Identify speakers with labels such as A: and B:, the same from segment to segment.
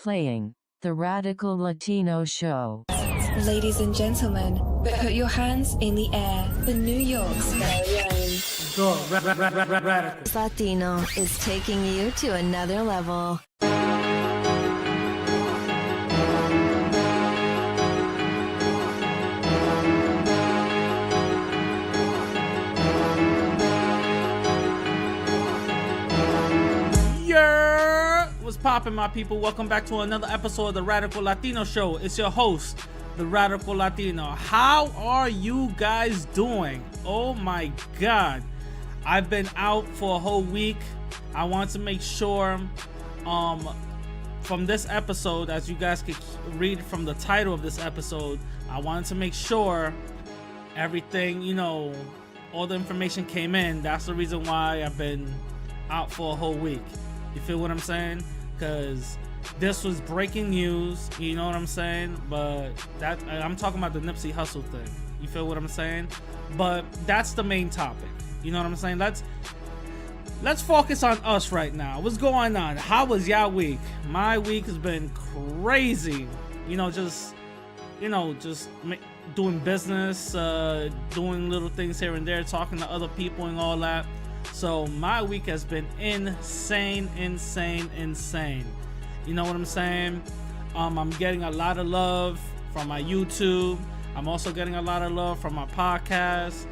A: Playing the Radical Latino Show.
B: Ladies and gentlemen, put your hands in the air for New York's very own.
C: Latino is taking you to another level.
D: What's poppin', my people? Welcome back to another episode of the Radical Latino Show. It's your host, the Radical Latino. How are you guys doing? Oh my god, I've been out for a whole week. I want to make sure from this episode, as you guys could read from the title of this episode, I wanted to make sure everything, all the information came in. That's the reason why I've been out for a whole week. You feel what I'm saying? Because this was breaking news, you know what I'm saying? But that I'm talking about the Nipsey Hussle thing. You feel what I'm saying? But that's the main topic. You know what I'm saying? Let's focus on us right now. What's going on? How was y'all week? My week has been crazy. Just doing business, doing little things here and there, talking to other people and all that. So my week has been insane. You know what I'm saying? I'm getting a lot of love from my YouTube. I'm also getting a lot of love from my podcast.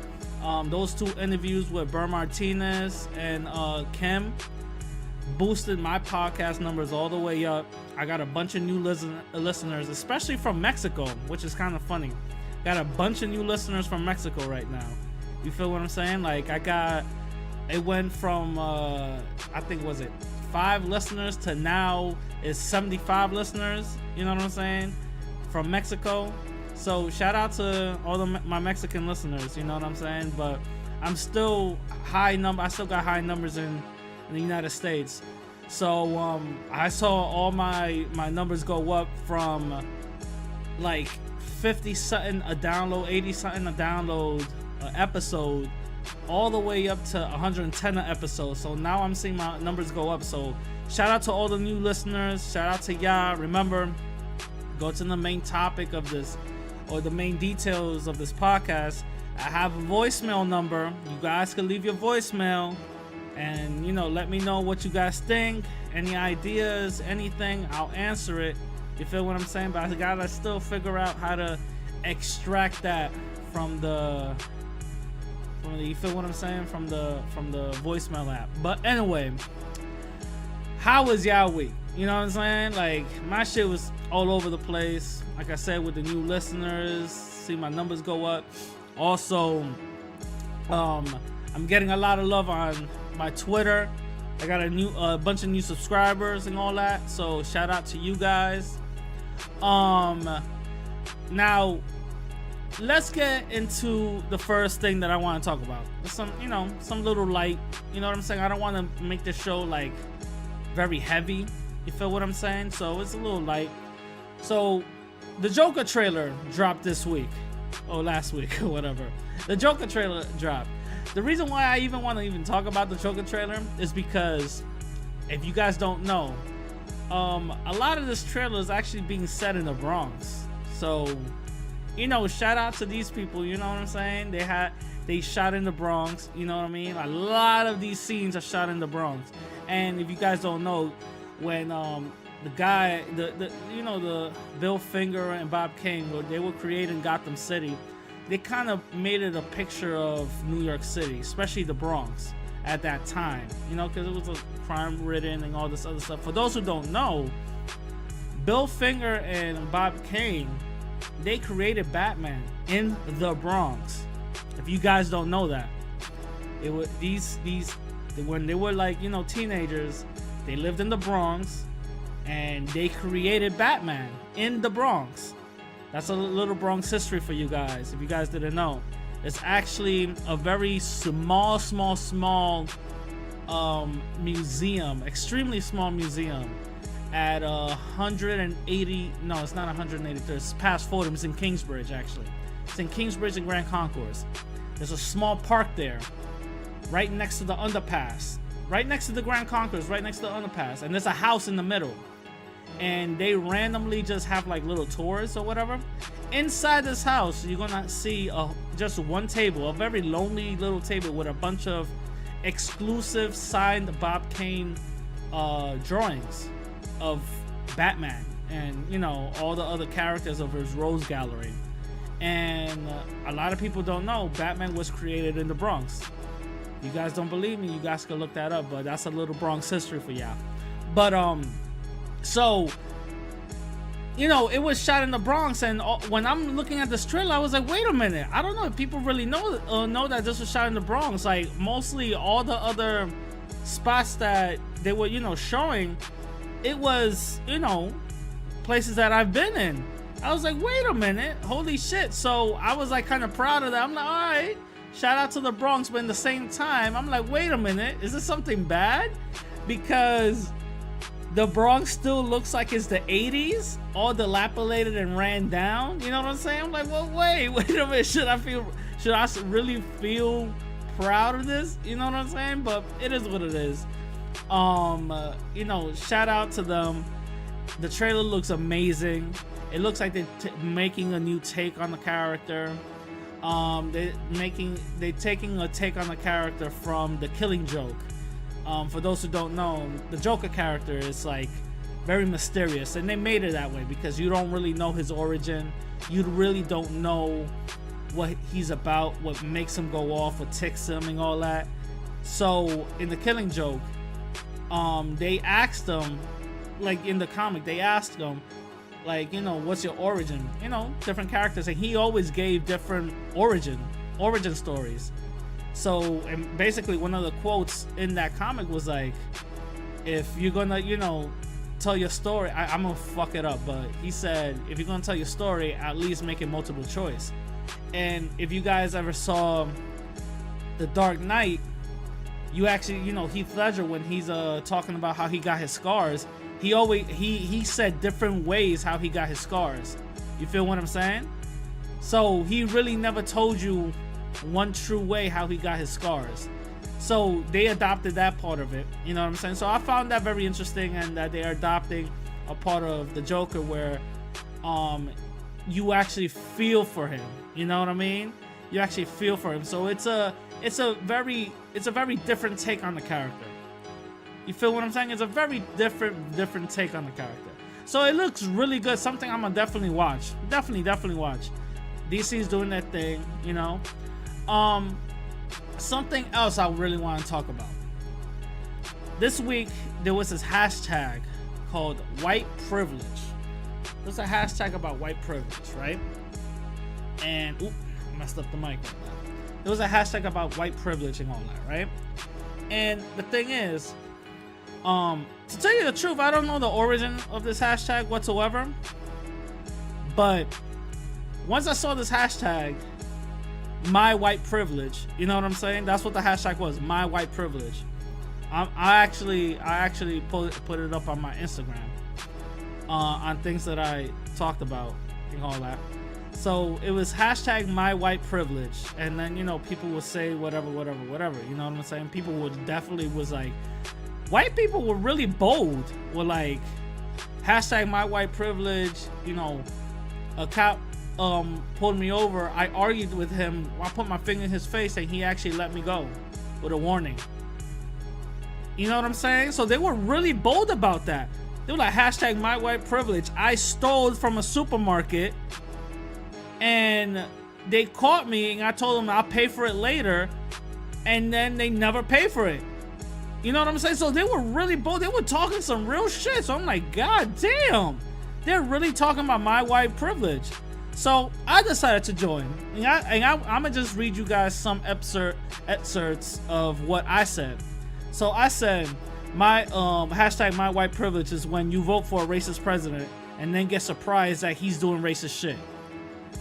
D: Those two interviews with Burr Martinez and Kim boosted my podcast numbers all the way up. I got a bunch of new listeners, especially from Mexico, which is kind of funny. Got a bunch of new listeners from Mexico right now. You feel what I'm saying? It went from, I think, 5 listeners to now is 75 listeners, you know what I'm saying, from Mexico. So shout out to all my Mexican listeners, you know what I'm saying. But I'm still I still got high numbers in the United States. So I saw all my numbers go up from like 50 something a download, 80 something a download episode, all the way up to 110 an episode. So now I'm seeing my numbers go up. So shout out to all the new listeners. Shout out to y'all. Remember, go to the main topic of this, or the main details of this podcast. I have a voicemail number. You guys can leave your voicemail and let me know what you guys think, any ideas, anything. I'll answer it. You feel what I'm saying? But I gotta still figure out how to extract that from the you feel what I'm saying, from the voicemail app. But anyway, how was y'all week? You know what I'm saying? Like, my shit was all over the place. Like I said, with the new listeners, see my numbers go up. Also, I'm getting a lot of love on my Twitter. I got a bunch of new subscribers and all that. So shout out to you guys. Now, let's get into the first thing that I want to talk about. Some little light. You know what I'm saying? I don't want to make this show like very heavy. You feel what I'm saying? So it's a little light. So the Joker trailer dropped this week, or last week, or whatever. The Joker trailer dropped. The reason why I even want to talk about the Joker trailer is because, if you guys don't know, a lot of this trailer is actually being set in the Bronx. So, shout out to these people, you know what I'm saying? They shot in the Bronx, you know what I mean? A lot of these scenes are shot in the Bronx. And if you guys don't know, when the guy, the Bill Finger and Bob Kane, they were creating Gotham City, they kind of made it a picture of New York City, especially the Bronx at that time, because it was a crime-ridden and all this other stuff. For those who don't know, Bill Finger and Bob Kane, they created Batman in the Bronx. If you guys don't know that, it was these when they were like teenagers, they lived in the Bronx and they created Batman in the Bronx. That's a little Bronx history for you guys, if you guys didn't know. It's actually a very small museum, extremely small museum at 180, no, it's not 183, it's past Fordham. It's in Kingsbridge, actually. It's in Kingsbridge and Grand Concourse. There's a small park there, right next to the underpass, right next to the Grand Concourse, right next to the underpass, and there's a house in the middle. and they randomly just have like little tours or whatever. Inside this house, you're gonna see just one table, a very lonely little table with a bunch of exclusive signed Bob Kane drawings of Batman and, you know, all the other characters of his Rose Gallery. And a lot of people don't know Batman was created in the Bronx. You guys don't believe me, you guys can look that up, but that's a little Bronx history for y'all. But so, you know, it was shot in the Bronx, and when I'm looking at this trailer, I was like, wait a minute, I don't know if people really know that this was shot in the Bronx. Like, mostly all the other spots that they were, you know, showing, it was, you know, places that I've been in. I was like, wait a minute, holy shit. So I was like kind of proud of that. I'm like, all right, shout out to the Bronx, but at the same time, I'm like, wait a minute, is this something bad? Because the Bronx still looks like it's the 80s, all dilapidated and ran down. You know what I'm saying? I'm like, well, wait a minute. Should I really feel proud of this? You know what I'm saying? But it is what it is. You know, shout out to them. The trailer looks amazing. It looks like they're making a new take on the character. They're taking a take on the character from The Killing Joke. For those who don't know, the Joker character is like very mysterious, and they made it that way because you don't really know his origin. You really don't know what he's about, what makes him go off, what ticks him, and all that. So in The Killing Joke, they asked him, like in the comic, they asked him, like, you know, what's your origin? You know, different characters, and he always gave different origin stories. So, and basically one of the quotes in that comic was like, if you're gonna, you know, tell your story, I'm gonna fuck it up, but he said, if you're gonna tell your story, at least make it multiple choice. And if you guys ever saw The Dark Knight, you actually, you know, Heath Ledger, when he's talking about how he got his scars, he said different ways how he got his scars. You feel what I'm saying? So he really never told you one true way how he got his scars. So they adopted that part of it. You know what I'm saying? So I found that very interesting, and that they are adopting a part of the Joker where you actually feel for him. You know what I mean? You actually feel for him. So it's a very different take on the character. You feel what I'm saying? It's a very different take on the character. So it looks really good. Something I'm gonna definitely watch. Definitely watch. DC's doing their thing, you know. Something else I really want to talk about. This week there was this hashtag called white privilege. There's a hashtag about white privilege, right? And I messed up the mic right now. There was a hashtag about white privilege and all that, right? And the thing is, to tell you the truth, I don't know the origin of this hashtag whatsoever. But once I saw this hashtag, my white privilege, you know what I'm saying? That's what the hashtag was, my white privilege. I actually put it up on my Instagram, on things that I talked about and all that. So it was hashtag my white privilege, and then, you know, people would say whatever, you know what I'm saying? People would definitely was like, white people were really bold, were like, hashtag my white privilege, you know, a cop pulled me over, I argued with him, I put my finger in his face, and he actually let me go with a warning. You know what I'm saying? So they were really bold about that. They were like, hashtag my white privilege. I stole from a supermarket, and they caught me, and I told them I'll pay for it later, and then they never pay for it. You know what I'm saying? So they were really bold. They were talking some real shit. So I'm like, God damn, they're really talking about my white privilege. So I decided to join, and I'm gonna just read you guys some excerpts of what I said. So I said, my hashtag my white privilege is when you vote for a racist president and then get surprised that he's doing racist shit.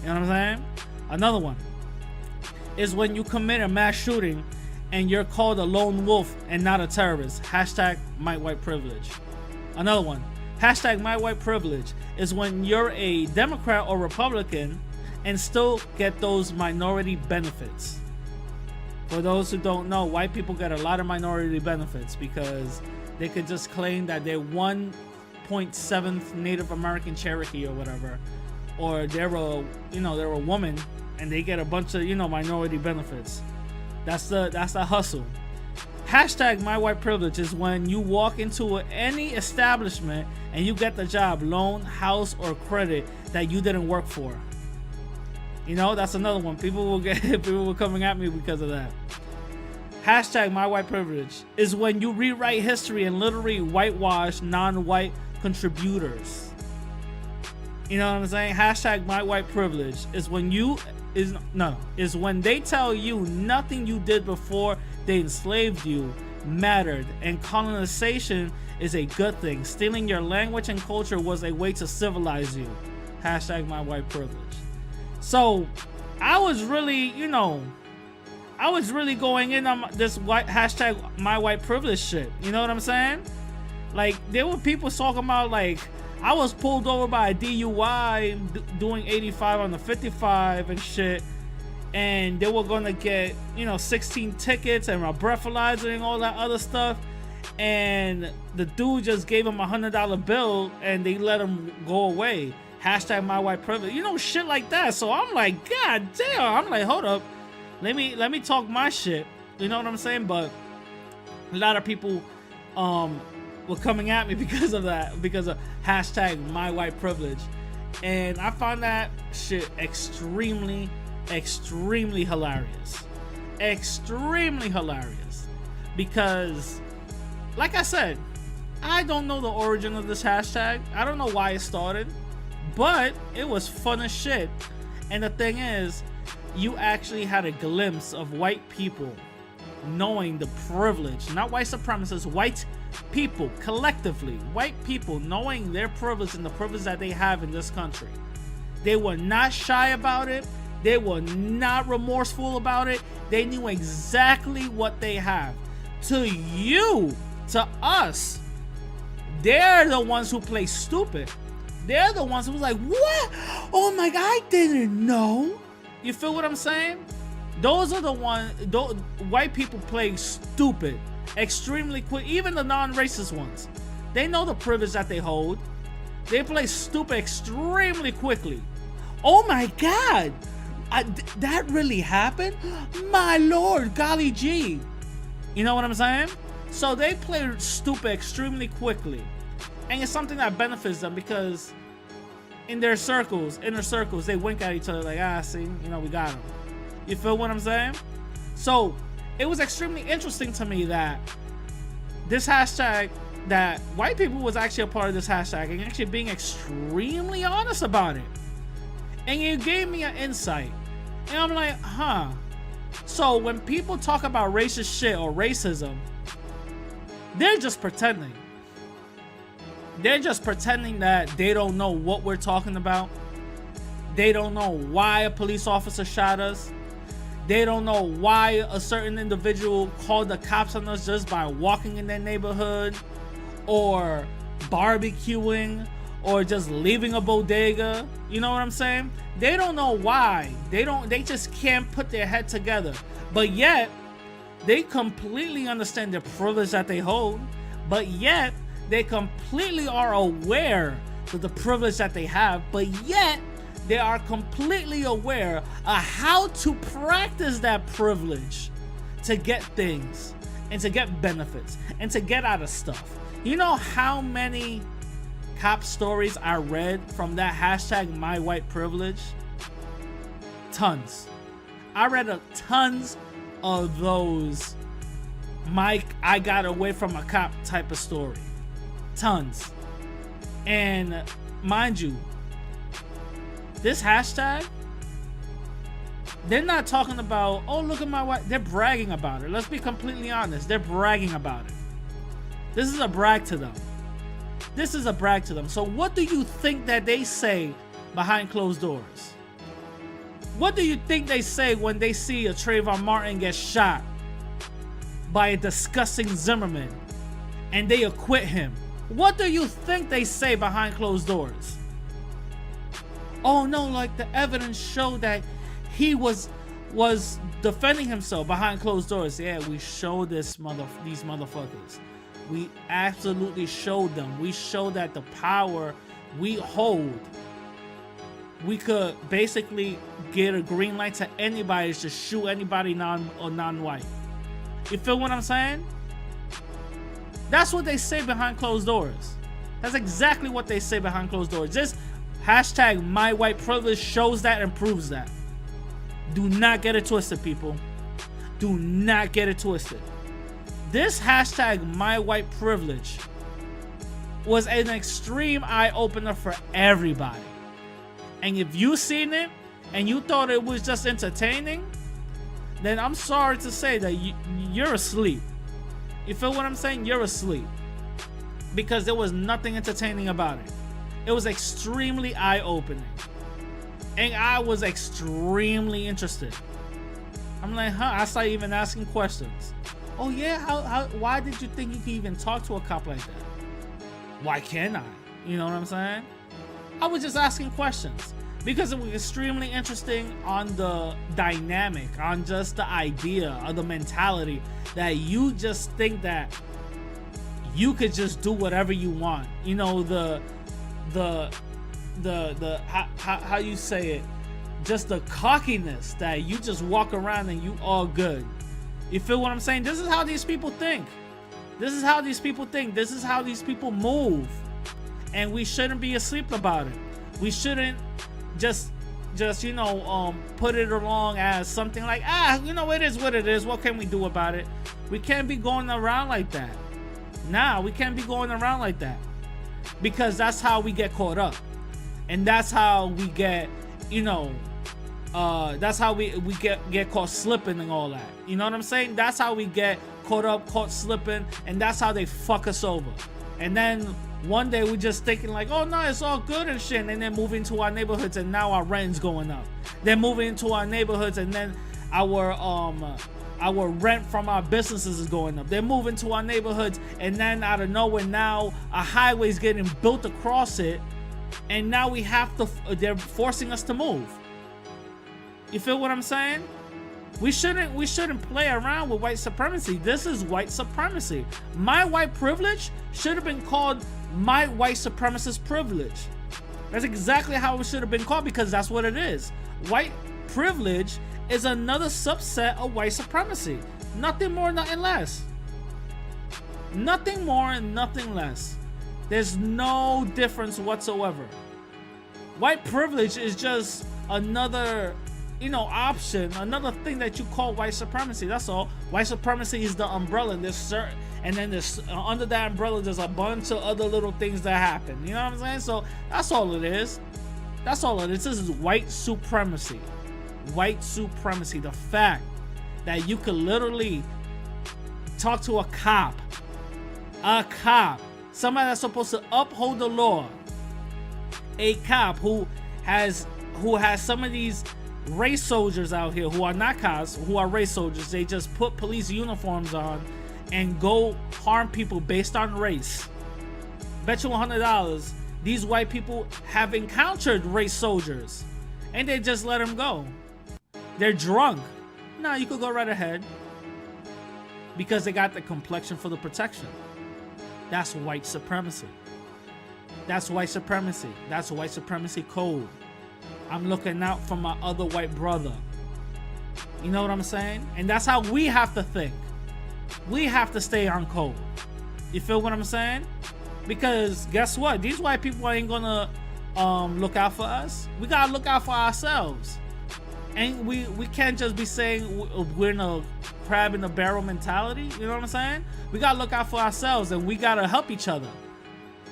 D: You know what I'm saying? Another one is when you commit a mass shooting and you're called a lone wolf and not a terrorist. Hashtag my white privilege. Another one, hashtag my white privilege is when you're a Democrat or Republican and still get those minority benefits. For those who don't know, white people get a lot of minority benefits because they could just claim that they're one 0.7th Native American Cherokee or whatever, or they're a woman and they get a bunch of minority benefits. That's the hustle. Hashtag my white privilege is when you walk into any establishment and you get the job, loan, house, or credit that you didn't work for. That's another one. People were coming at me because of that. Hashtag my white privilege is when you rewrite history and literally whitewash non-white contributors. You know what I'm saying? Hashtag my white privilege is when when they tell you nothing you did before they enslaved you mattered, and colonization is a good thing. Stealing your language and culture was a way to civilize you. Hashtag my white privilege. So I was really going in on this hashtag my white privilege shit. You know what I'm saying? Like, there were people talking about, like, I was pulled over by a DUI doing 85 on the 55 and shit, and they were gonna get 16 tickets and a breathalyzer and all that other stuff, and the dude just gave him $100 bill and they let him go away. Hashtag my white privilege. Shit like that. So I'm like, God damn. I'm like, hold up. Let me talk my shit. You know what I'm saying? But a lot of people were coming at me because of that, because of hashtag my white privilege. And I found that shit extremely hilarious. Extremely hilarious. Because, like I said, I don't know the origin of this hashtag. I don't know why it started, but it was fun as shit. And the thing is, you actually had a glimpse of white people knowing the privilege, not white supremacists, white people collectively, white people knowing their privilege and the privilege that they have in this country. They were not shy about it. They were not remorseful about it. They knew exactly what they have. To you, to us, they're the ones who play stupid. They're the ones who was like, what? Oh my God, I didn't know. You feel what I'm saying? Those are the ones, white people play stupid extremely quick. Even the non-racist ones, they know the privilege that they hold. They play stupid extremely quickly. Oh my God, that really happened? My Lord, golly gee. You know what I'm saying? So they play stupid extremely quickly. And it's something that benefits them, because in their circles, inner circles, they wink at each other like, see, we got them. You feel what I'm saying? So it was extremely interesting to me that this hashtag, that white people was actually a part of this hashtag and actually being extremely honest about it. And it gave me an insight. And I'm like, So when people talk about racist shit or racism, they're just pretending. They're just pretending that they don't know what we're talking about. They don't know why a police officer shot us. They don't know why a certain individual called the cops on us just by walking in their neighborhood, or barbecuing, or just leaving a bodega. You know what I'm saying? They don't know why. They just can't put their head together. But yet, they completely understand the privilege that they hold. But yet, they completely are aware of the privilege that they have. But yet, they are completely aware of how to practice that privilege to get things and to get benefits and to get out of stuff. You know how many cop stories I read from that hashtag my white privilege? Tons. I read tons of those I got away from a cop type of story. Tons. And mind you, this hashtag, they're not talking about, oh, look at my wife. They're bragging about it. Let's be completely honest. They're bragging about it. This is a brag to them. This is a brag to them. So what do you think that they say behind closed doors? What do you think they say when they see a Trayvon Martin get shot by a disgusting Zimmerman and they acquit him? What do you think they say behind closed doors? Oh no, like the evidence showed that he was defending himself behind closed doors. Yeah, we show these motherfuckers. We absolutely showed them. We showed that the power we hold, we could basically get a green light to anybody to shoot anybody non-white. You feel what I'm saying? That's what they say behind closed doors. That's exactly what they say behind closed doors. This hashtag my white privilege shows that and proves that. Do not get it twisted, people. Do not get it twisted. This hashtag my white privilege was an extreme eye-opener for everybody. And if you seen it and you thought it was just entertaining, then I'm sorry to say that you're asleep. You feel what I'm saying? You're asleep. Because there was nothing entertaining about it. It was extremely eye-opening. And I was extremely interested. I'm like, I started even asking questions. Oh yeah, why did you think you could even talk to a cop like that? Why can't I? You know what I'm saying? I was just asking questions because it was extremely interesting on the dynamic, on just the idea of the mentality that you just think that you could just do whatever you want. You know, how you say it, just the cockiness that you just walk around and you all good. You feel what I'm saying? This is how these people think. This is how these people think. This is how these people move. And we shouldn't be asleep about it. We shouldn't just you know, put it along as something like, you know, it is what it is. What can we do about it? We can't be going around like that. Nah, we can't be going around like that. Because that's how we get caught up. And that's how we get, you know, that's how we get caught slipping and all that. You know what I'm saying? That's how we get caught slipping, and that's how they fuck us over. And then one day we just thinking like, oh no, it's all good and shit, and then moving to our neighborhoods and now our rent's going up. Then moving into our neighborhoods and then our rent from our businesses is going up. They're moving to our neighborhoods and then out of nowhere now a highway's getting built across it, and now we have to, they're forcing us to move. You feel what I'm saying? We shouldn't play around with white supremacy. This is white supremacy. My white privilege should have been called my white supremacist privilege. That's exactly how it should have been called, because that's what it is. White privilege is another subset of white supremacy. Nothing more, nothing less. Nothing more and nothing less. There's no difference whatsoever. White privilege is just another, you know, option, another thing that you call white supremacy. That's all. White supremacy is the umbrella. There's certain, and then there's under that umbrella there's a bunch of other little things that happen. You know what I'm saying? So that's all it is. That's all it is. This is white supremacy. White supremacy. The fact that you could literally talk to a cop, somebody that's supposed to uphold the law, a cop who has some of these race soldiers out here who are not cops, who are race soldiers. They just put police uniforms on and go harm people based on race. Bet you $100 these white people have encountered race soldiers and they just let them go. They're drunk. Nah, you could go right ahead, because they got the complexion for the protection. That's white supremacy. That's white supremacy. That's white supremacy code. I'm looking out for my other white brother. You know what I'm saying? And that's how we have to think. We have to stay on code. You feel what I'm saying? Because guess what? These white people ain't gonna look out for us. We gotta look out for ourselves. And we can't just be saying we're in a crab in a barrel mentality. You know what I'm saying? We gotta look out for ourselves, and we gotta help each other.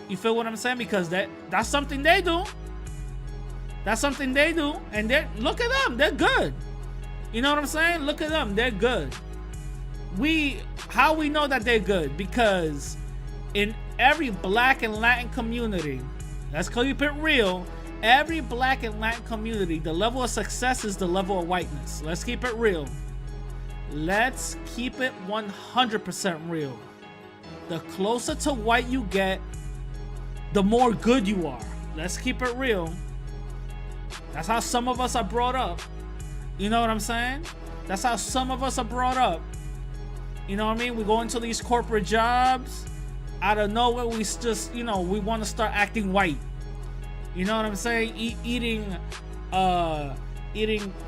D: You feel what I'm saying? Because that's something they do. That's something they do, and look at them. They're good. You know what I'm saying? Look at them. They're good. How we know that they're good? Because in every black and Latin community, let's keep it real. Every black and Latin community, the level of success is the level of whiteness. Let's keep it real. Let's keep it 100% real. The closer to white you get, the more good you are. Let's keep it real. That's how some of us are brought up. You know what I'm saying? That's how some of us are brought up. You know what I mean? We go into these corporate jobs. out of nowhere, we just, we want to start acting white. You know what I'm saying? Eating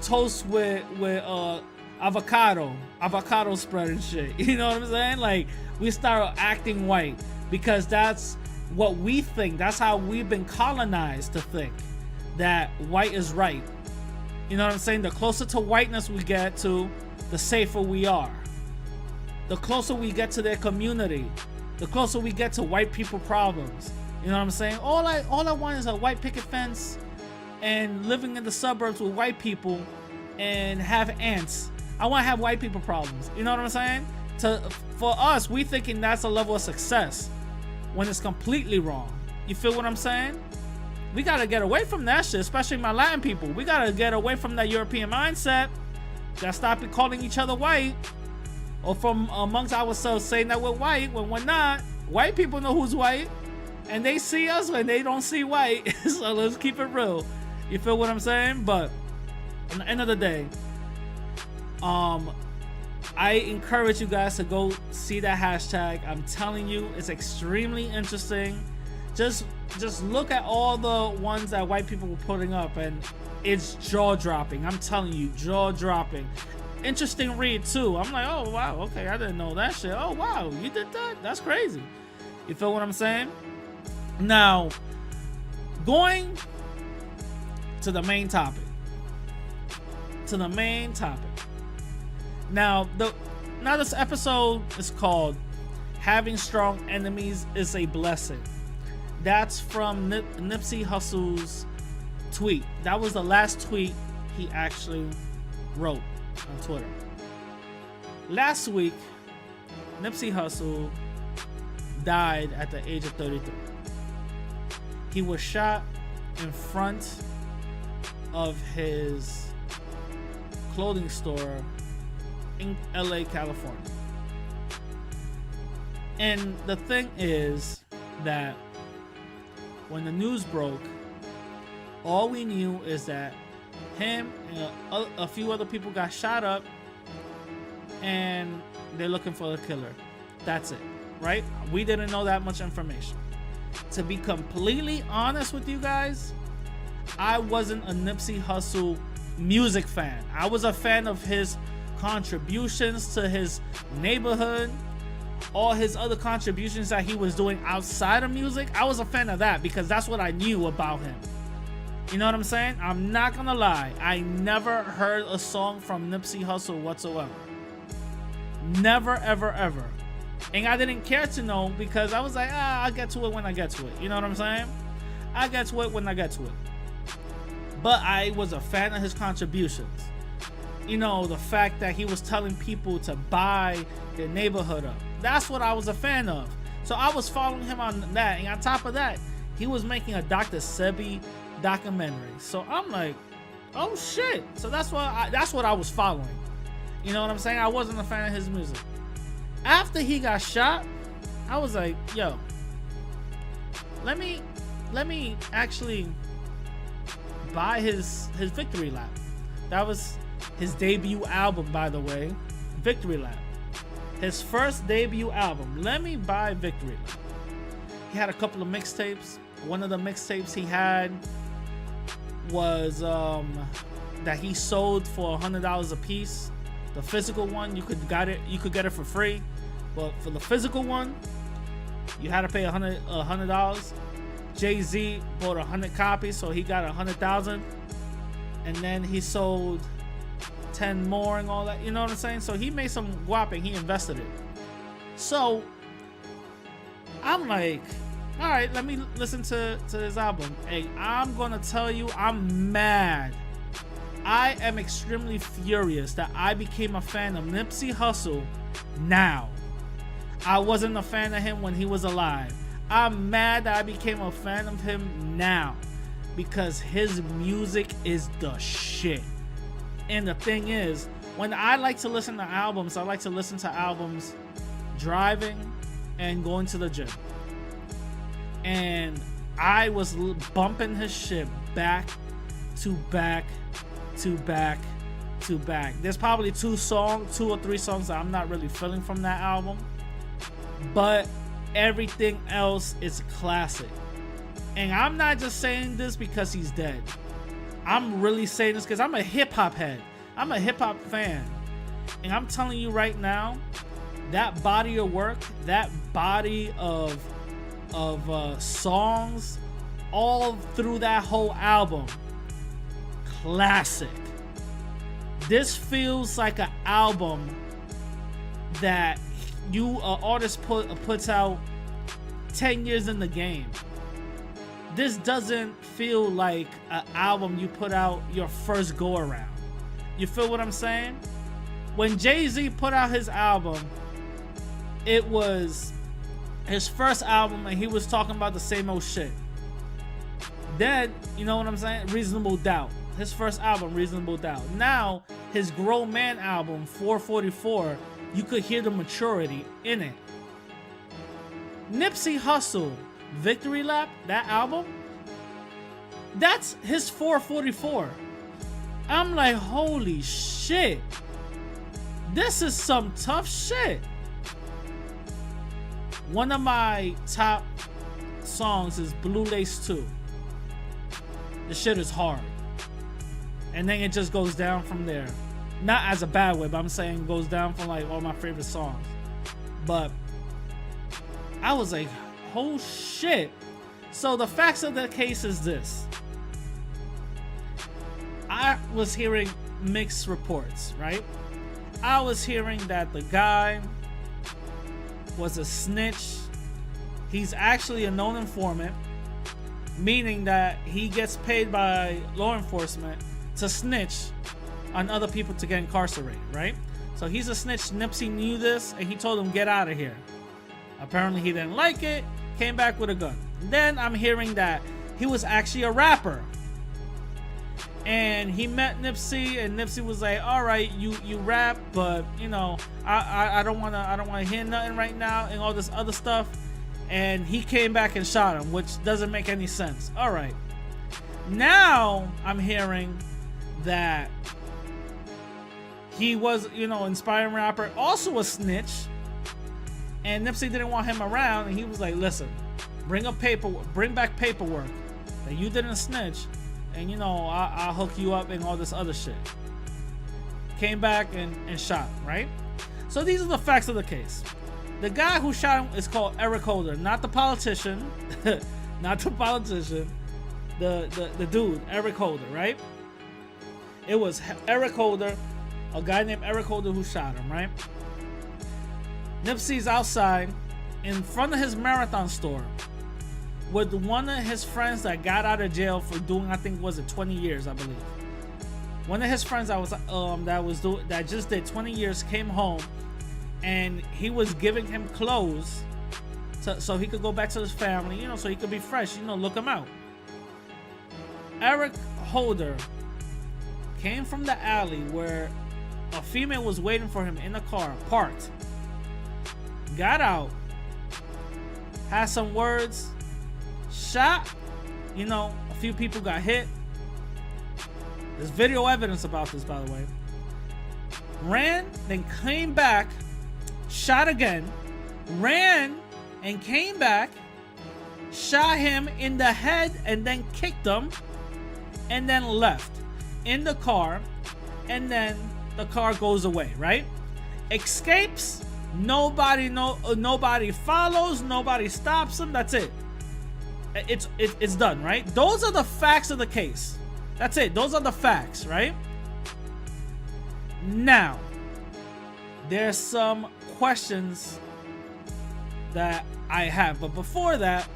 D: toast with avocado spread and shit. You know what I'm saying? Like, we start acting white because that's what we think. That's how we've been colonized to think that white is right. You know what I'm saying? The closer to whiteness we get to, the safer we are. The closer we get to their community, the closer we get to white people problems. You know what I'm saying? All I want is a white picket fence and living in the suburbs with white people and have ants. I want to have white people problems. You know what I'm saying? For us, we thinking that's a level of success when it's completely wrong. You feel what I'm saying? We got to get away from that shit, especially my Latin people. We got to get away from that European mindset. Gotta stop calling each other white, or from amongst ourselves saying that we're white when we're not. White people know who's white, and they see us when they don't see white. So let's keep it real. You feel what I'm saying? But at the end of the day, I encourage you guys to go see that hashtag. I'm telling you, it's extremely interesting. Just look at all the ones that white people were putting up, and it's jaw-dropping. I'm telling you, jaw-dropping. Interesting read too. I'm like, oh wow, okay, I didn't know that shit. Oh wow, you did that? That's crazy. You feel what I'm saying? Now, going to the main topic. Now, this episode is called "Having Strong Enemies is a Blessing." That's from Nipsey Hussle's tweet. That was the last tweet he actually wrote on Twitter. Last week, Nipsey Hussle died at the age of 33. He was shot in front of his clothing store in LA, California. And the thing is that when the news broke, all we knew is that him and a few other people got shot up and they're looking for the killer. That's it, right? We didn't know that much information. To be completely honest with you guys, I wasn't a Nipsey Hussle music fan. I was a fan of his contributions to his neighborhood, all his other contributions that he was doing outside of music. I was a fan of that because that's what I knew about him. You know what I'm saying? I'm not gonna lie, I never heard a song from Nipsey Hussle whatsoever. Never, ever, ever. And I didn't care to know because I was like, I'll get to it when I get to it. You know what I'm saying? I'll get to it when I get to it. But I was a fan of his contributions. You know, the fact that he was telling people to buy their neighborhood up. That's what I was a fan of. So I was following him on that. And on top of that, he was making a Dr. Sebi documentary. So I'm like, oh shit. So that's what I was following. You know what I'm saying? I wasn't a fan of his music. After he got shot, I was like, yo, let me actually buy his Victory Lap. That was his debut album, by the way. Victory Lap. His first debut album. Let me buy Victory Lap. He had a couple of mixtapes. One of the mixtapes he had was that he sold for $100 a piece. The physical one, you could get it for free, but for the physical one, you had to pay $100. Jay-Z bought 100 copies, so he got 100,000, and then he sold 10 more and all that. You know what I'm saying? So he made some guap and he invested it. So I'm like, all right, let me listen to this album. Hey, I'm gonna tell you, I'm mad. I am extremely furious that I became a fan of Nipsey Hussle now. I wasn't a fan of him when he was alive. I'm mad that I became a fan of him now because his music is the shit. And the thing is, when I like to listen to albums, I like to listen to albums driving and going to the gym. And I was bumping his shit back to back to back to back. There's probably 2 or 3 songs that I'm not really feeling from that album, but everything else is classic. And I'm not just saying this because he's dead. I'm really saying this because I'm a hip-hop head. I'm a hip-hop fan. And I'm telling you right now, that body of work, that body of songs, all through that whole album, classic. This feels like an album that an artist puts out 10 years in the game. This doesn't feel like an album you put out your first go around. You feel what I'm saying? When Jay-Z put out his album, it was his first album and he was talking about the same old shit. Then, you know what I'm saying? Reasonable Doubt. His first album, Reasonable Doubt. Now, his Grown Man album, 444, you could hear the maturity in it. Nipsey Hussle, Victory Lap, that album, that's his 444. I'm like, holy shit. This is some tough shit. One of my top songs is Blue Lace 2. The shit is hard. And then it just goes down from there. Not as a bad way, but I'm saying it goes down from like all my favorite songs. But I was like, oh shit. So the facts of the case is this. I was hearing mixed reports, right? I was hearing that the guy was a snitch. He's actually a known informant, meaning that he gets paid by law enforcement to snitch on other people to get incarcerated, right? So he's a snitch. Nipsey knew this and he told him, get out of here. Apparently he didn't like it, came back with a gun. Then I'm hearing that he was actually a rapper. And he met Nipsey and Nipsey was like, all right, you rap, but you know, I don't wanna hear nothing right now and all this other stuff. And he came back and shot him, which doesn't make any sense. All right. Now I'm hearing that he was, you know, inspiring rapper, also a snitch. And Nipsey didn't want him around, and he was like, listen, bring back paperwork that you didn't snitch, and you know, I'll hook you up and all this other shit. Came back and shot him, right? So these are the facts of the case. The guy who shot him is called Eric Holder, not the politician. Not the politician. The dude, Eric Holder, right? It was Eric Holder, a guy named Eric Holder who shot him, right? Nipsey's outside in front of his Marathon store with one of his friends that got out of jail for doing, I think, was it 20 years, I believe. One of his friends that just did 20 years came home, and he was giving him clothes so he could go back to his family, you know, so he could be fresh, you know, look him out. Eric Holder came from the alley where a female was waiting for him in the car, parked. Got out, had some words, shot, you know, a few people got hit. There's video evidence about this, by the way. Ran, then came back, shot again, ran and came back, shot him in the head and then kicked him, and then left in the car, and then the car goes away, right? Escapes. Nobody follows, nobody stops him. That's it. It's done, right? Those are the facts of the case. That's it. Those are the facts, right? Now, there's some questions that I have, but before that,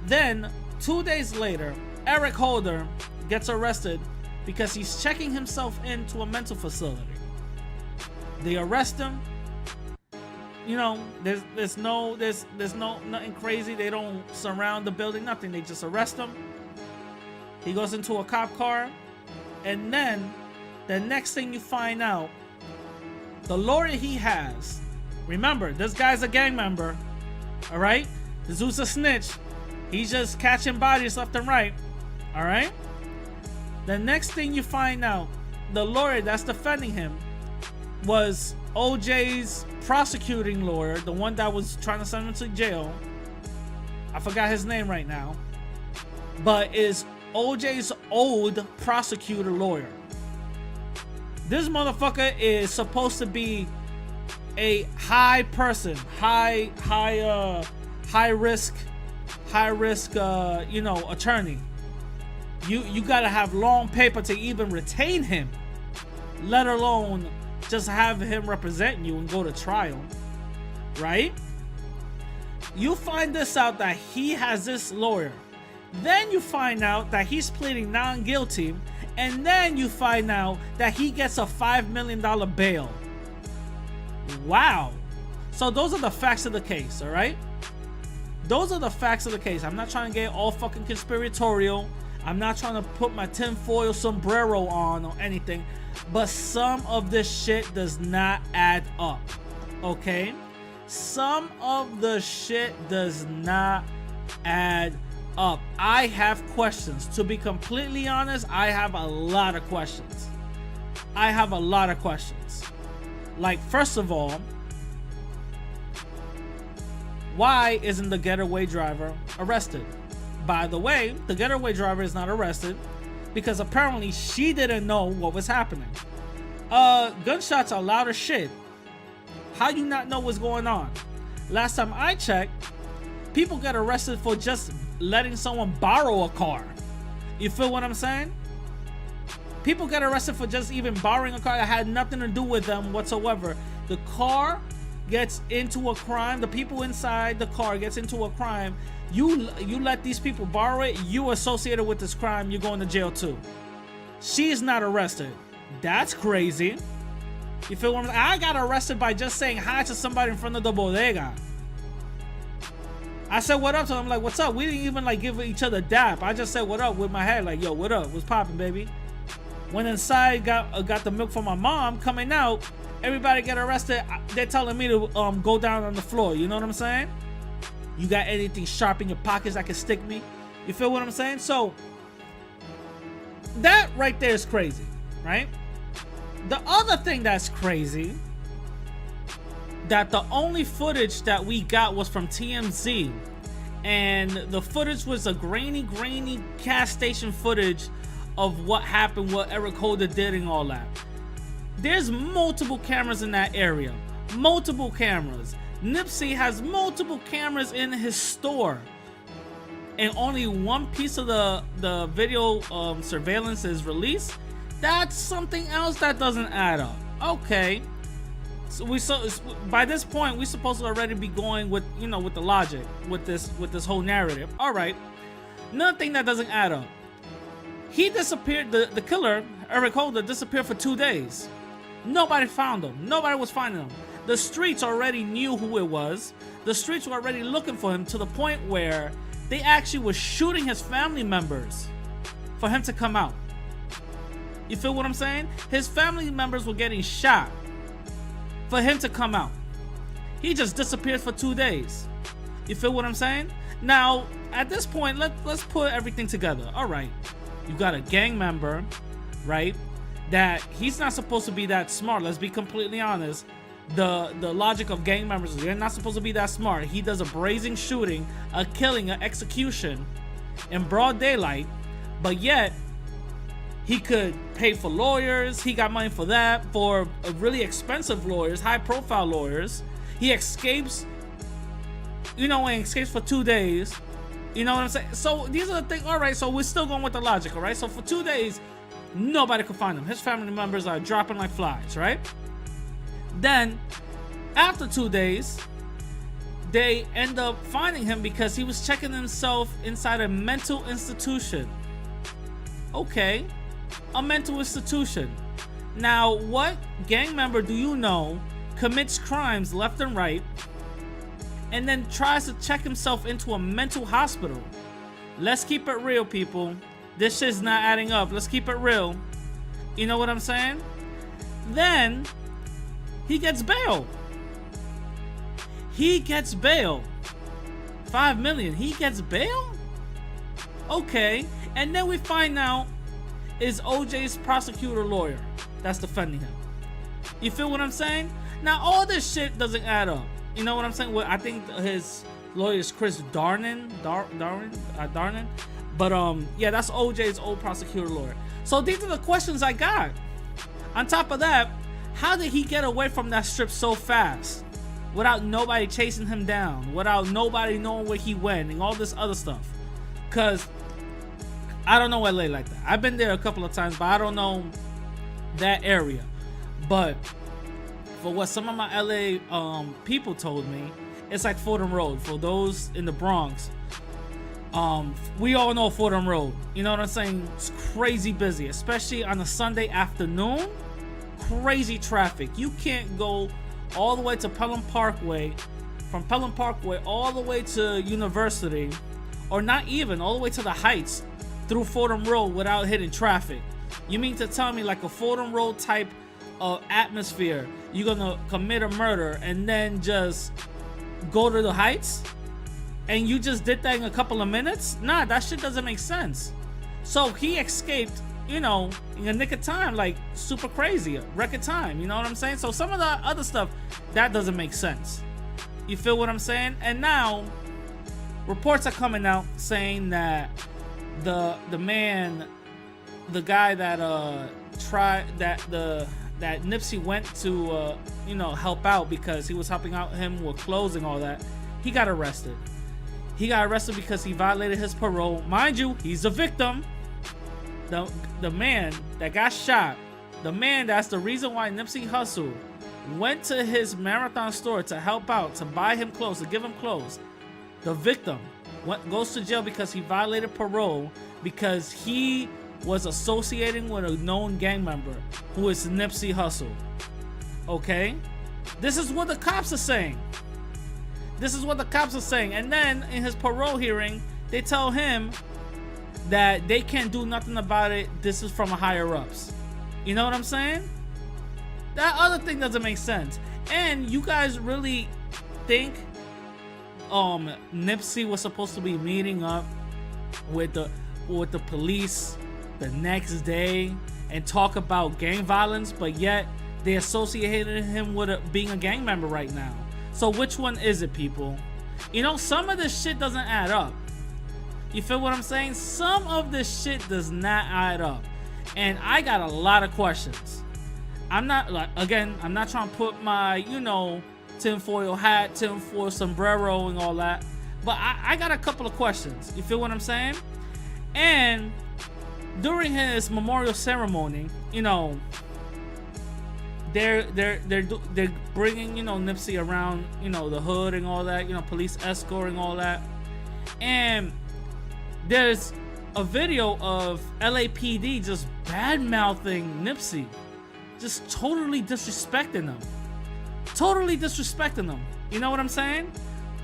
D: then 2 days later, Eric Holder gets arrested because he's checking himself into a mental facility. They arrest him. You know, there's nothing crazy. They don't surround the building, nothing. They just arrest him. He goes into a cop car, and then the next thing you find out, the lawyer he has. Remember, this guy's a gang member. All right, this dude's a snitch. He's just catching bodies left and right. All right. The next thing you find out, the lawyer that's defending him was OJ's prosecuting lawyer, the one that was trying to send him to jail, I forgot his name right now, but is OJ's old prosecutor lawyer. This motherfucker is supposed to be a high person, high risk, attorney. You gotta have long paper to even retain him, let alone just have him represent you and go to trial, right? You find this out that he has this lawyer. Then you find out that he's pleading non-guilty, and then you find out that he gets a $5 million bail. Wow. So those are the facts of the case, all right? Those are the facts of the case. I'm not trying to get all fucking conspiratorial. I'm not trying to put my tinfoil sombrero on or anything, but some of this shit does not add up, okay? Some of the shit does not add up. I have questions. To be completely honest, I have a lot of questions. Like, first of all, why isn't the getaway driver arrested? By the way, the getaway driver is not arrested because apparently she didn't know what was happening. Gunshots are loud as shit. How you not know what's going on? Last time I checked, people get arrested for just letting someone borrow a car. You feel what I'm saying? People get arrested for just even borrowing a car that had nothing to do with them whatsoever. The car gets into a crime. The people inside the car gets into a crime. You let these people borrow it. You associated with this crime. You're going to jail too. She's not arrested. That's crazy. You feel what I'm saying? I got arrested by just saying hi to somebody in front of the bodega. I said what up to them, like, what's up? We didn't even like give each other dap. I just said what up with my head, like, yo, what up? What's poppin', baby? Went inside, got the milk for my mom. Coming out, everybody get arrested. They're telling me to go down on the floor. You know what I'm saying? You got anything sharp in your pockets that can stick me? You feel what I'm saying? So that right there is crazy, right? The other thing that's crazy, that the only footage that we got was from TMZ, and the footage was a grainy gas station footage of what happened, what Eric Holder did and all that. There's multiple cameras in that area. Multiple cameras. Nipsey has multiple cameras in his store, and only one piece of the video surveillance is released. That's something else that doesn't add up. Okay, so by this point we supposed to already be going with with the logic with this whole narrative. All right, another thing that doesn't add up. He disappeared. The killer, Eric Holder, disappeared for 2 days. Nobody found him. Nobody was finding him. The streets already knew who it was. The streets were already looking for him, to the point where they actually were shooting his family members for him to come out. You feel what I'm saying? His family members were getting shot for him to come out. He just disappeared for 2 days. You feel what I'm saying? Now, at this point, let's put everything together. All right, you got a gang member, right? That he's not supposed to be that smart. Let's be completely honest. The logic of gang members, they're not supposed to be that smart. He does a brazen shooting, a killing, an execution in broad daylight, but yet he could pay for lawyers. He got money for that, for really expensive lawyers, high profile lawyers. He escapes, and escapes for 2 days. You know what I'm saying? So these are the things. All right, so we're still going with the logic, all right? So for 2 days, nobody could find him. His family members are dropping like flies, right? Then, after 2 days, they end up finding him because he was checking himself inside a mental institution. Okay, a mental institution. Now, what gang member do you know commits crimes left and right and then tries to check himself into a mental hospital? Let's keep it real, people. This shit's not adding up. Let's keep it real. You know what I'm saying? Then he gets bail. He gets bail. $5 million. He gets bail? Okay. And then we find out is OJ's prosecutor lawyer that's defending him. You feel what I'm saying? Now, all this shit doesn't add up. You know what I'm saying? Well, I think his lawyer is Chris Darden. But yeah, that's OJ's old prosecutor lawyer. So these are the questions I got. On top of that, how did he get away from that strip so fast without nobody chasing him down, without nobody knowing where he went and all this other stuff? Because I don't know LA like that. I've been there a couple of times, but I don't know that area. But for what some of my LA people told me, it's like Fordham Road. For those in the Bronx, we all know Fordham Road. You know what I'm saying? It's crazy busy, especially on a Sunday afternoon. Crazy traffic. You can't go all the way to Pelham Parkway, from Pelham Parkway all the way to University, or not even all the way to the Heights through Fordham Road without hitting traffic. You mean to tell me, like a Fordham Road type of atmosphere, you're gonna commit a murder and then just go to the Heights? And you just did that in a couple of minutes? Nah, that shit doesn't make sense. So he escaped, you know, in a nick of time, like super crazy, record time, you know what I'm saying? So some of the other stuff, that doesn't make sense. You feel what I'm saying? And now, reports are coming out saying that the guy that that Nipsey went to you know, help out because he was helping out him with clothes and all that, he got arrested. He got arrested because he violated his parole. Mind you, he's a victim. The man that got shot, the man that's the reason why Nipsey Hussle went to his Marathon store to help out, to buy him clothes, to give him clothes. The victim goes to jail because he violated parole because he was associating with a known gang member who is Nipsey Hussle. Okay? This is what the cops are saying. This is what the cops are saying. And then in his parole hearing, they tell him that they can't do nothing about it. This is from a higher ups. You know what I'm saying? That other thing doesn't make sense. And you guys really think Nipsey was supposed to be meeting up with the police the next day and talk about gang violence, but yet they associated him with being a gang member right now? So which one is it, people? You know, some of this shit doesn't add up. You feel what I'm saying? Some of this shit does not add up. And I got a lot of questions. I'm not trying to put my, you know, tinfoil hat, tinfoil sombrero and all that. But I got a couple of questions. You feel what I'm saying? And during his memorial ceremony, you know, they're bringing, you know, Nipsey around, you know, the hood and all that, you know, police escorting all that. And there's a video of LAPD just bad-mouthing Nipsey, just totally disrespecting him. Totally disrespecting him. You know what I'm saying?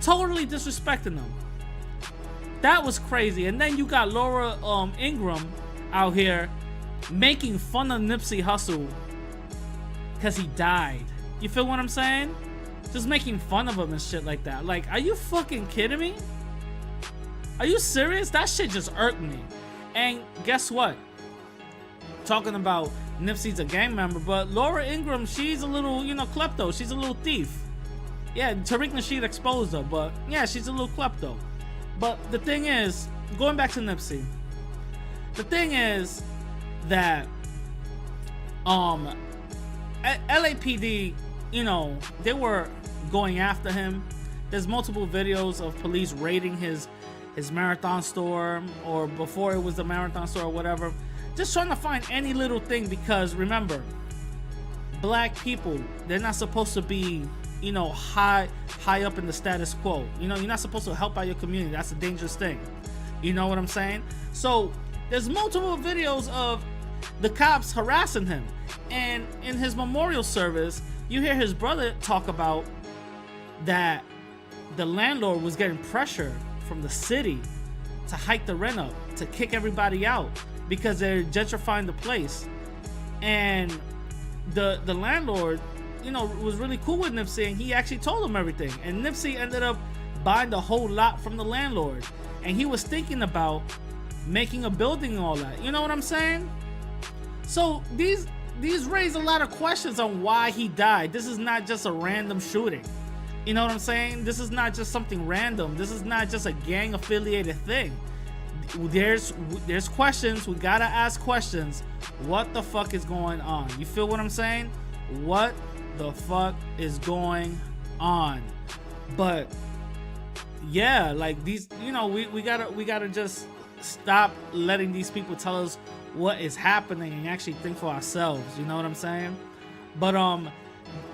D: Totally disrespecting him. That was crazy. And then you got Laura Ingraham out here making fun of Nipsey Hussle because he died. You feel what I'm saying? Just making fun of him and shit like that. Like, are you fucking kidding me? Are you serious? That shit just irked me. And guess what? Talking about Nipsey's a gang member, but Laura Ingraham, she's a little, you know, klepto. She's a little thief. Yeah, Tariq Nasheed exposed her, but yeah, she's a little klepto. But the thing is, going back to Nipsey, the thing is that LAPD, you know, they were going after him. There's multiple videos of police raiding his Marathon store, or before it was the Marathon store or whatever, just trying to find any little thing, because remember, black people, they're not supposed to be, you know, high up in the status quo. You know, you're not supposed to help out your community. That's a dangerous thing. You know what I'm saying? So there's multiple videos of the cops harassing him, and in his memorial service, you hear his brother talk about that the landlord was getting pressure from the city to hike the rent up, to kick everybody out because they're gentrifying the place. And the landlord, you know, was really cool with Nipsey, and he actually told him everything. And Nipsey ended up buying the whole lot from the landlord, and he was thinking about making a building and all that. You know what I'm saying? So these these raise a lot of questions on why he died. This is not just a random shooting. You know what I'm saying? This is not just something random. This is not just a gang affiliated thing. There's questions. We gotta ask questions. What the fuck is going on? You feel what I'm saying? What the fuck is going on? But yeah, like these, you know, we gotta just stop letting these people tell us what is happening and actually think for ourselves. You know what I'm saying? But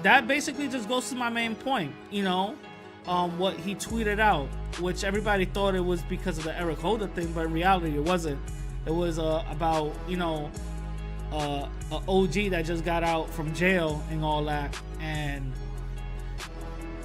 D: that basically just goes to my main point. You know, what he tweeted out, which everybody thought it was because of the Eric Holder thing, but in reality it wasn't. It was about, you know, a OG that just got out from jail and all that, and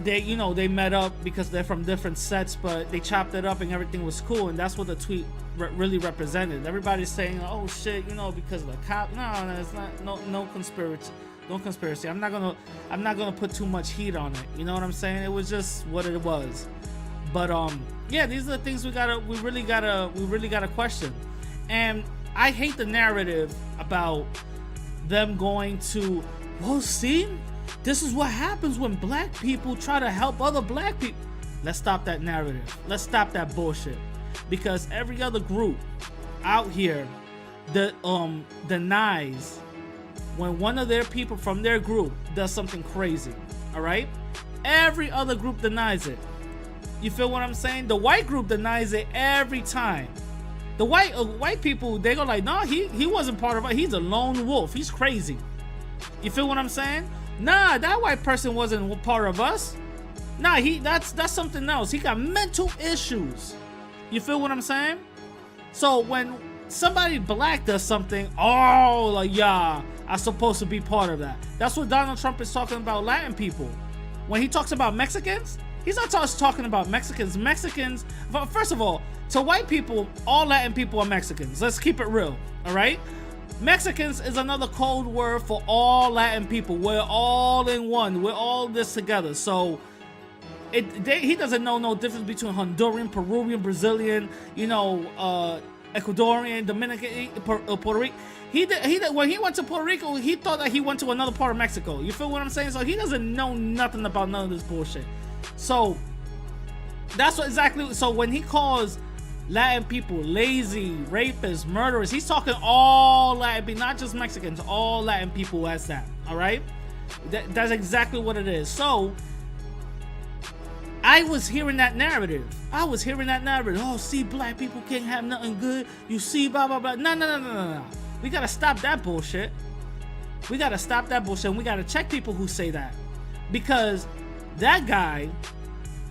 D: they, you know, they met up because they're from different sets, but they chopped it up and everything was cool, and that's what the tweet really represented. Everybody's saying, oh shit, you know, because of the cop. No, it's not. No conspiracy. No conspiracy. I'm not gonna put too much heat on it. You know what I'm saying? It was just what it was. But yeah, these are the things we really gotta question. And I hate the narrative about them going to, well, see, this is what happens when black people try to help other black people. Let's stop that narrative. Let's stop that bullshit. Because every other group out here that denies when one of their people from their group does something crazy. All right? Every other group denies it. You feel what I'm saying? The white group denies it every time. The white people, they go like, no, he wasn't part of it. He's a lone wolf. He's crazy. You feel what I'm saying? Nah, that white person wasn't part of us. Nah, that's something else. He got mental issues. You feel what I'm saying? So when somebody black does something, oh, like, yeah, I'm supposed to be part of that. That's what Donald Trump is talking about Latin people. When he talks about Mexicans, he's not just talking about Mexicans. Mexicans, first of all, to white people, all Latin people are Mexicans. Let's keep it real, all right? Mexicans is another code word for all Latin people. We're all in one. We're all this together. So he doesn't know no difference between Honduran, Peruvian, Brazilian, you know, Ecuadorian, Dominican, Puerto Rico. When he went to Puerto Rico, he thought that he went to another part of Mexico. You feel what I'm saying? So he doesn't know nothing about none of this bullshit. So that's what exactly. So when he calls Latin people lazy, rapists, murderers, he's talking all Latin people, not just Mexicans, all Latin people as that. All right, that's exactly what it is. So I was hearing that narrative. Oh, see, black people can't have nothing good. You see, blah blah blah. No. We gotta stop that bullshit. We gotta stop that bullshit. And we gotta check people who say that, because that guy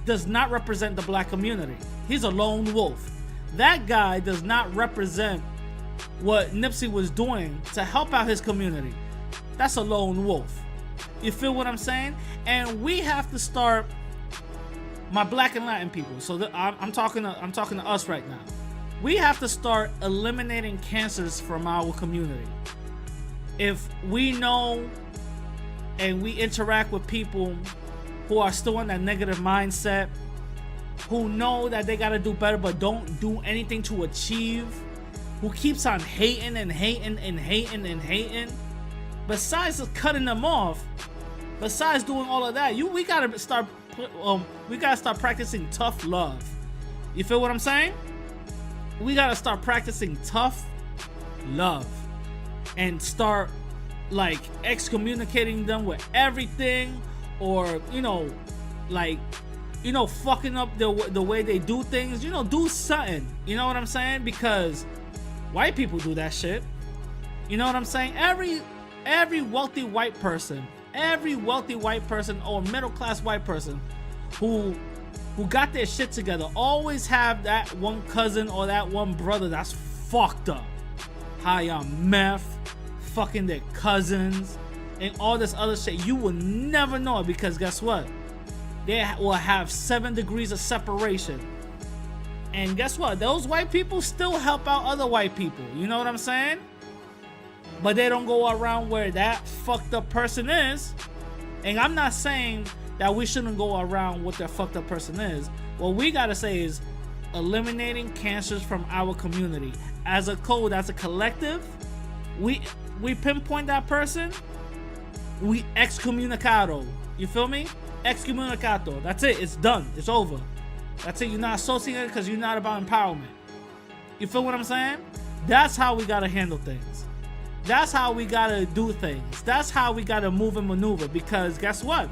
D: does not represent the black community. He's a lone wolf. That guy does not represent what Nipsey was doing to help out his community. That's a lone wolf. You feel what I'm saying? And we have to start, my black and Latin people. So I'm talking to us right now. We have to start eliminating cancers from our community. If we know and we interact with people who are still in that negative mindset, who know that they gotta do better but don't do anything to achieve, who keeps on hating and hating and hating and hating, besides just cutting them off, besides doing all of that, we gotta start practicing tough love. You feel what I'm saying? We gotta start practicing tough love and start like excommunicating them with everything, or fucking up the way they do things. Do something. You know what I'm saying? Because white people do that shit. You know what I'm saying? Every wealthy white person or middle class white person who got their shit together always have that one cousin or that one brother that's fucked up, high on meth, fucking their cousins, and all this other shit. You will never know it, because guess what? They will have 7 degrees of separation. And guess what? Those white people still help out other white people. You know what I'm saying? But they don't go around where that fucked up person is. And I'm not saying that we shouldn't go around what that fucked up person is. What we gotta say is eliminating cancers from our community. As a code, as a collective, we pinpoint that person, we excommunicado. You feel me? Excommunicado. That's it. It's done. It's over. That's it. You're not associated because you're not about empowerment. You feel what I'm saying? That's how we gotta handle things. That's how we gotta do things. That's how we gotta move and maneuver, because guess what?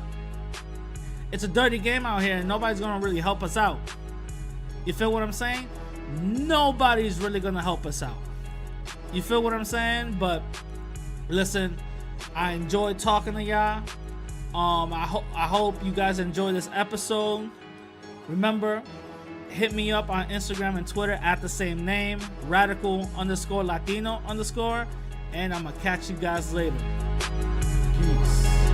D: It's a dirty game out here and nobody's gonna really help us out. You feel what I'm saying? Nobody's really gonna help us out. You feel what I'm saying? But listen, I enjoyed talking to y'all. I hope you guys enjoy this episode. Remember, hit me up on Instagram and Twitter at the same name, radical_Latino_, and I'm gonna catch you guys later. Peace.